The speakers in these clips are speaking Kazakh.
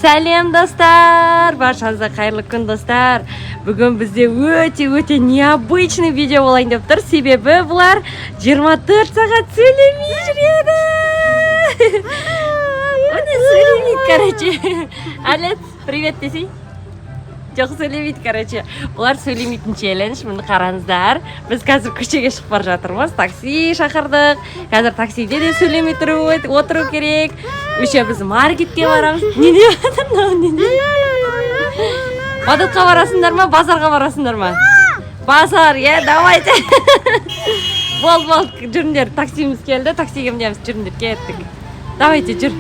Сәлем достар, баршаңызға қайырлы күн достар. Бүгін бізде өте необычный видео болайын деп тұр. Себебі бұлар 24 сағат сөйлемей жүреді. Оны сөйлемейді, короче. Алет, привет десей. Жоқ сөйлемейді, короче. Бұлар сөйлемейтін челлендж, мұны қараңыздар. Біз қазір көшеге шығып бара жатырмыз. Такси шақырдық. Қазір таксиде де сөйлемей отыру керек. Еще біз маркетке барамыз. Не деп жатыр? Не? Бадылқа барасыңдар ма, базарға барасыңдар ма? Базар, давайте. Бол, жүріңдер, таксиміз келді. Таксиге мінеміз, жүріңдер, кеттік. Давайте, жүр.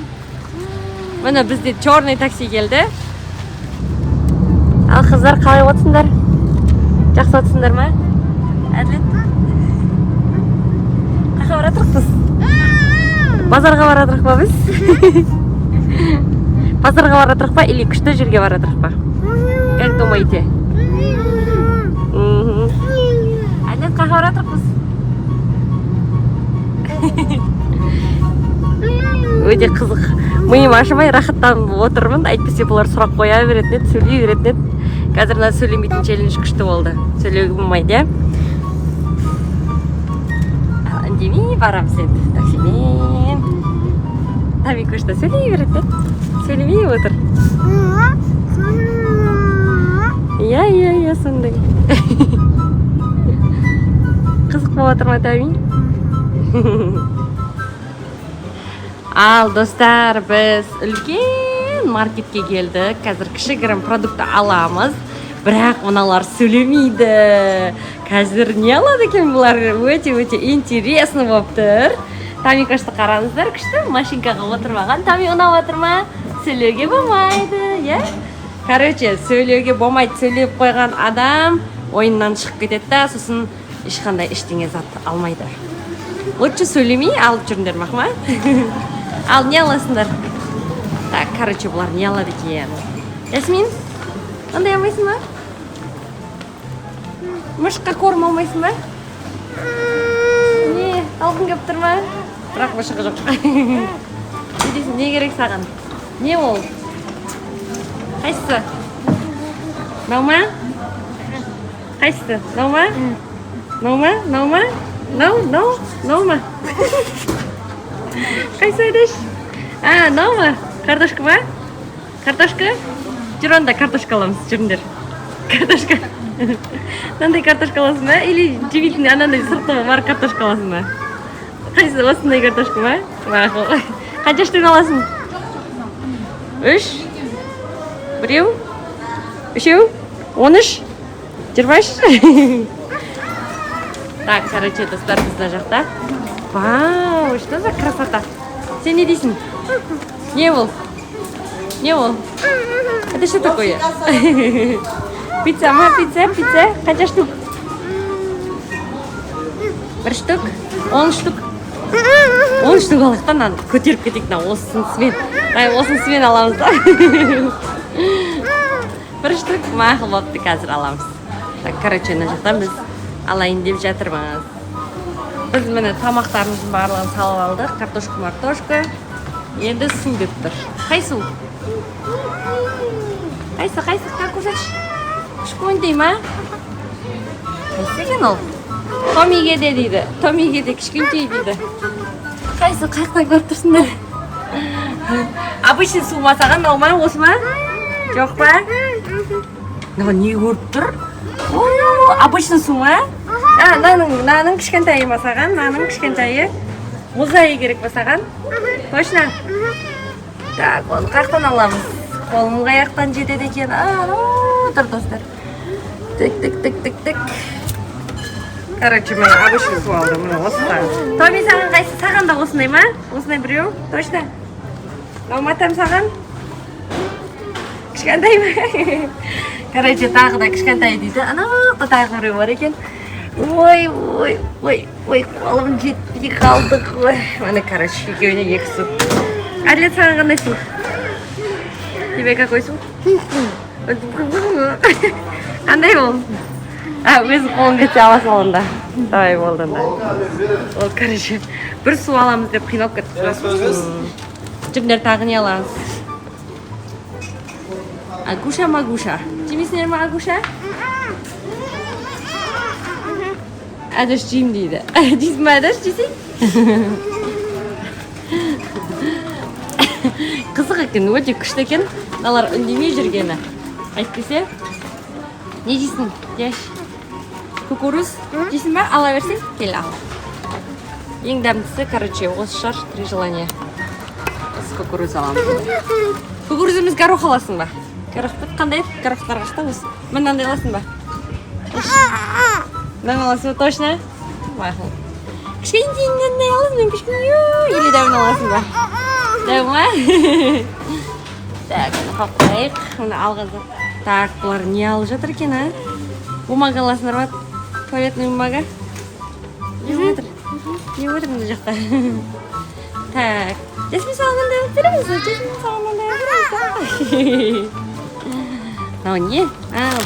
Міне бізде черный такси келді. Ал қыздар қалай отсыңдар? Жақсы отсыңдар ма? Әділет? Қақа баратырық біз? Базарға баратырық ба біз? Базарға баратырық ба или күшті жерге баратырық ба? Как думаете? Әділет қақа баратырық біз? Өте қызық. Миым ашымай рахаттанып отырмын. Әйтпесе бұлар сұрақ қоя беретін еді, сөйлей беретін еді. Қазір мына сөйлемейтін челлендж күшті болды. Сөйлеуге болмайды, үндемей барамыз енді таксимен. Тами көшті сөйлей береді, сөйлемей отыр. Иә, сондай. Қызық болып отыр ма, Тами? Ал достар, біз үлкен маркетке келдік. Қазір кішігірім продукты аламыз. Бірақ мыналар сөйлемейді. Қазір не алады екен бұлар? Өте интересно болып тұр. Тами көшті қараңыздар, күшті машинкаға отырмаған. Тами ұнап отыр ма? Сөйлеуге болмайды, Короче, сөйлеуге болмайды. Сөйлеп қойған адам ойыннан шығып кетеді, сосын ешқандай ештеңе зат алмайды. Лучше сөйлемей алып жүріңдер, мақма? Ал не аласыңдар? Так, короче, бұлар не алады екен? Ясмин, ондай алмайсың ба? Мышыққа корм алмайсың ба? Не, алғың кеп тұр ма? Бірақ мышығы жоқ. Не дейсің, не керек саған? Не ол? Қайсысы? Нау ма? Қайсысы? Нау ма? Нау ма? Нау ма? Қайсы өйдеш? Нау ма? Картошка ма? Картошка? Жүр онда картошка аламыз, жүріңдер. Картошка. Мынандай картошка аласың ба? Или жемейтін анандай сұртығы бар картошка аласың ба? Қайсы осындай картошка ма? Мақұл. Қанша штук аласың? 3? Біреу? Үшеу? 13? 23? Так, короче, достар бізді жақта. Вау, что за красота? Сен не дейсің? Не ол? Это что такое? Пицца ма? Пицца? Қанша штук? 1 штук? 10 штук? 10 штук алықтан көтеріп кетейік на осынысымен. Осынысымен аламыз да. 1 штук мақұл болыпты, қазір аламыз. Так, короче, мына жақтан біз алайын деп жатырмыз. Біз міне тамақтарымыздың барлығын салып алдық. Картошка. Енді су деп тұр. Қай су? Қайсы, как ужаш? Кішкентай ма? Қайсы екен ол? Томиге де дейді. Томиге де кішкентай дейді. Қайсы, қаяқтан көріп тұрсыңдар? Обычный су ма саған, нау ма, осы ма? Жоқ па? Не көріп тұр? Обычный су ма? Наның кішкентайы ма саған? Наның кішкентайы? Мұзайы керек па саған? Точно? Так, оны қаяқтан аламыз? Қолым қаяқтан жетеді екен. Тұр достар. Тік. Короче, мен обычный су алдым. Осыдан. Томи, саған қайсы? Саған да осындай ма? Осындай біреу? Точно? Науматам саған? Кішкентай ма? Короче, тағы да кішкентай дейді. Анақта тағы біреу бар екен. Ой, қолым жетпей қалдық. Міне, короче, екеуіне 2 су. Әділет, саған қандай су? Тебе какой су? Қандай ол? Өзі қолын кетсе ала салында. Давай болды. Ол, короче, 1 су аламыз деп қиналып кетті. Жүріңдер, тағы не аламыз? Агуша магуша. Жемейсіңдер ме агуша? Әдіш жейм дейді. Жейсің бе әдіш, жейсің? Қызық екен, өте күшті екен. Мыналар үндемей жүргені. Әйтпесе, не жейсің? Жеш. Кукуруз жейсің бе? Ала берсең? Кел ал. Ең дәмдісі, короче, осы шығар 3 желания. Осы кукуруз аламын. Кукурузымыз горох аласың ба? Горохты қандай? Горохтар қашта осы? Мынандай аласың ба? Мынаны аласың ба, точно? Мақұл. Кішкентай аласың, мен кішкене или дәуін аласың ба? Дәу ма? Так, қойып, оны алғызып. Так, бұлар не алып жатыр екен, а? Бумага аласыңдар ба? Туалетный бумага? Не отыр? Не отыр мына жақта? Так, Жасмин саған мындай алып береміз? Жасмин саған мындай алып береміз? Мынау не?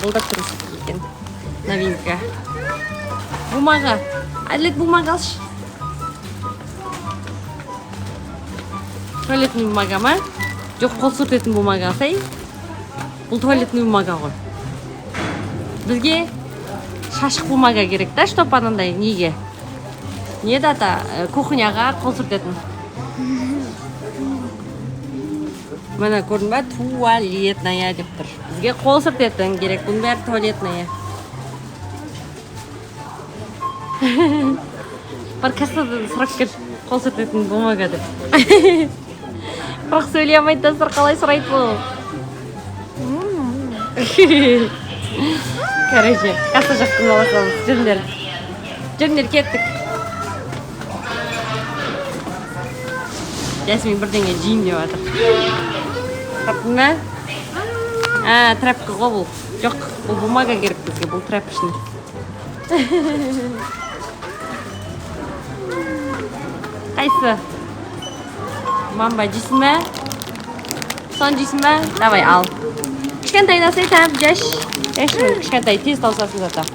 Бұл да тұрыс екен. Новинка. Бумага. Әділет бумага алшы. Туалетный бумага ма? Жоқ, қол сүртетін бумага алсай. Бұл туалетный бумага ғой. Бізге шашық бумага керек та, чтоб анандай неге? Не дата? Кухняға қол сүртетін. Мына көрдің ба? Туалетная деп тұр. Бізге қол сүртетін керек. Бұның бәрі туалетная. Бір кассадан сұрап кел, қол сүртетін бумага деп. Бірақ сөйлей алмайды да, қалай сұрайды бұл. Короче, касса жақтың аласамыз. Жүріңдер. Жүріңдер, кеттік. Жасмин бірдеңе жейін деп жатыр. Таптың ба? Трәпкі ғой бұл. Жоқ, бұл бумага керек бізге, бұл трәп үшін. Қайсы? Мамба, жейсің бе? Сон жейсің бе? Давай, ал. Кішкентай насай тәп, жаш. Кішкентай, тез таусасын зата.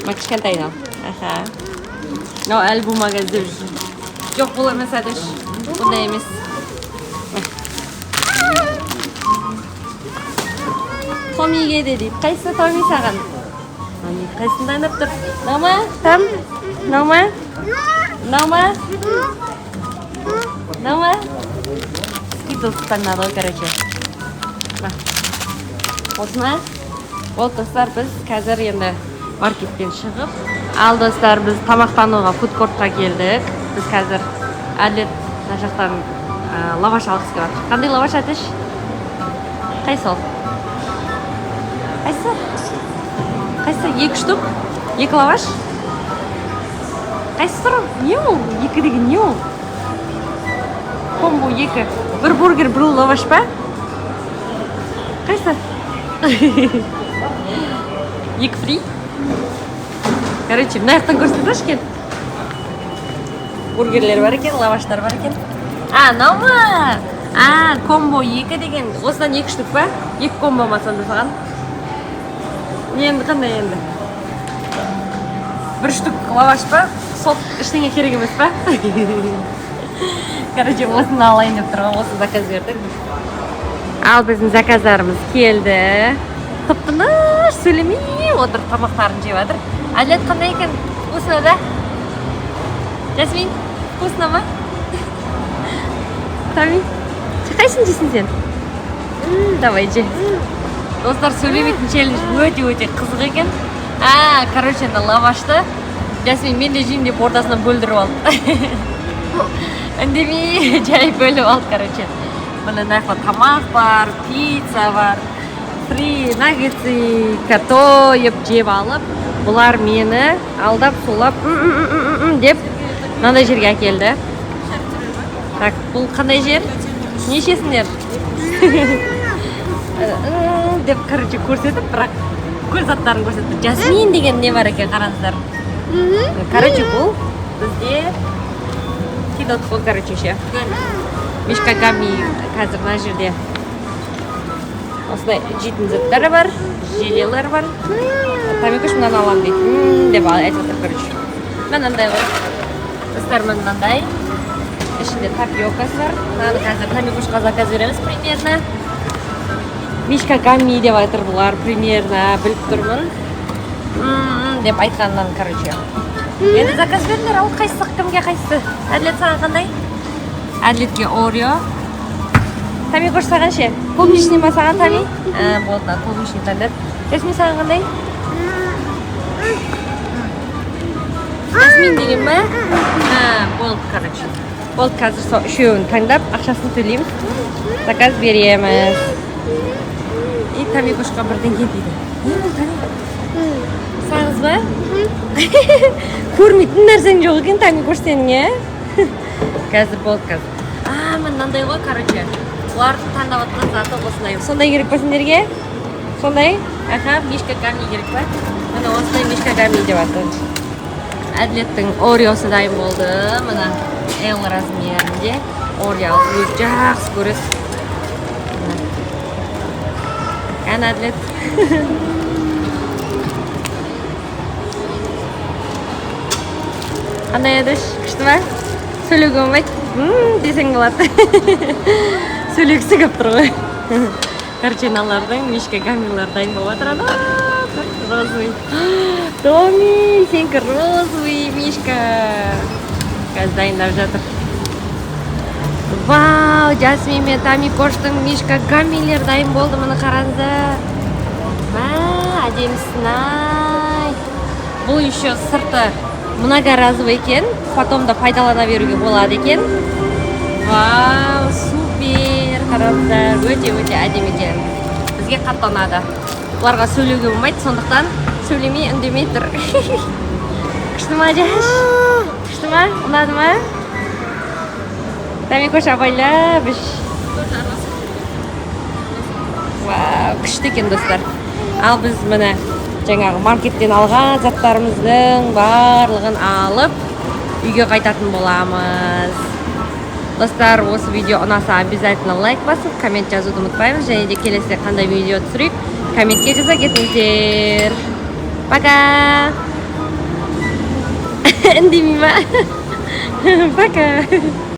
Ма кішкентай ал. Мынау әлі бумага іздеп жүр. Жоқ, бұл емес әдіш. Бұндай емес. Томиге де дейді. Қайсы Томи саған? Қайсын дайнап тұр? Нау ма? Там? Нау ма? Нау ма? Нау ма? Скитлс таңнады ғой, короче. Осы ма? Ол достар, біз қазір енді маркеттен шығып. Ал достар, біз тамақтануға фудкортқа келдік. Біз қазір әділет жақтан лаваш алғысы келіп жатыр. Қандай лаваш әтіш? Қайсы ол? Қайсы? Қайсы? 2 штук? 2 лаваш? Қайсы тұр? Не ол? 2 деген не ол? Комбо 2. Бір бургер, бір лаваш па? Қайсы? 2 фри? Короче, мына жақтан көрсетіп екен. Бургерлер бар екен, лаваштар бар екен. Мынау ма? Комбо 2 деген. Осыдан 2 штук па? 2 комбо ма сонда саған? Енді қандай енді? 1 штук лаваш па? Сол іштеңе керек емес па? Короче, осыны алайын деп тұрған, осы заказ бердік. Ал біздің заказдарымыз келді. Тып-тыныш сөйлемей отыр, тамақтарын жеп жатыр. Әділет қандай екен? Вкусно, да? Жасмин, вкусно ма? Томи, қайсын жейсің сен? Давай, же. Достар, сөйлемейтін челлендж өте-өте қызық екен. Короче, лавашты Жасмин мен де жеймін деп ортасынан бөлдіріп алды. Үндемей жай бөліп алды, короче. Мына нақла тамақ бар, пицца бар, фри, наггетсы, картоп жеп алып, бұлар мені алдап, сулап, деп мынандай жерге әкелді. Так, бұл қандай жер? Нешесіңдер? Деп, короче, көрсетіп, бірақ көз заттарын көрсетіп. Жасмин деген не бар екен, қараңыздар. Короче, бұл бізде кидот қой, короче, ше. Мешкагами қазір мына жерде. Осындай жейтін заттары бар, желелер бар. Тамекош мынаны алам дейді. Деп айтып отыр, короче. Мынандай ғой. Достар, мынандай. Ішінде тапиокасы бар. Мынаны қазір тамекошқа заказ береміз примерно. Мишка гамми деп айтыр бұлар, примерно біліп тұрмын. Деп айтқаннан, короче. Енді заказ бердіңдер, ал қайсысы кімге қайсысы? Әділет саған қандай? Әділетке Орео. Тами қош саған ше? Клубничный ма саған Тами? Болды, клубничный таңдады. Жасмин саған қандай? Жасмин деген ма? Болды, короче. Болды, қазір үшеуін таңдап, ақшасын төлейміз. Заказ береміз. И Тами қошқа бірдеңе дейді. Сағыз ба? Көрмейтін нәрсең жоқ екен Тами қош сенің, Қазір болды, қазір. Мынандай ғой, короче. Олардың таңдап атқан заты осындай. Сондай керек па сендерге? Сондай? Мишка гамми керек па? Мына осындай Мишка гамми деп атады. Әділеттің Ореосы дайын болды. Мына L размерінде. Орео өзі жақсы көресіз. Әділет. Қандай әдіш? Күшті ма? Сөйлеуге болмайды. Десең болады. Сөйлегісі кеп тұр ғой. Корчиналардың Мишка гаммилар дайын болып отырады. Розовый. Томи, сенкі розовый Мишка. Қазір дайындап жатыр. Вау, Жасмин мен Тами қоштың Мишка гаммилер дайын болды. Мұны қараңыздар. Әдемісін-ай. Бұл еще сырты многоразовый екен. Потом да пайдалана беруге болады екен. Вау, супер. Қараңыздар, өте-өте әдемі екен. Бізге қатты ұнады. Бұларға сөйлеуге болмайды, сондықтан сөйлемей, үндемей тұр. Күшті ма, Жаш? Күшті ма? Ұнады ма? Тами қош абайла, біш. Вау, күшті екен, достар. Ал біз міне жаңағы маркеттен алған заттарымыздың барлығын алып, үйге қайтатын боламыз. Достар, осы видео ұнаса обязательно лайк басып, коммент жазуды ұмытпаймыз. Және де келесі қандай видео түсірейік, комментке жаза кетіңіздер. Пока! Үндемей ма? Пока!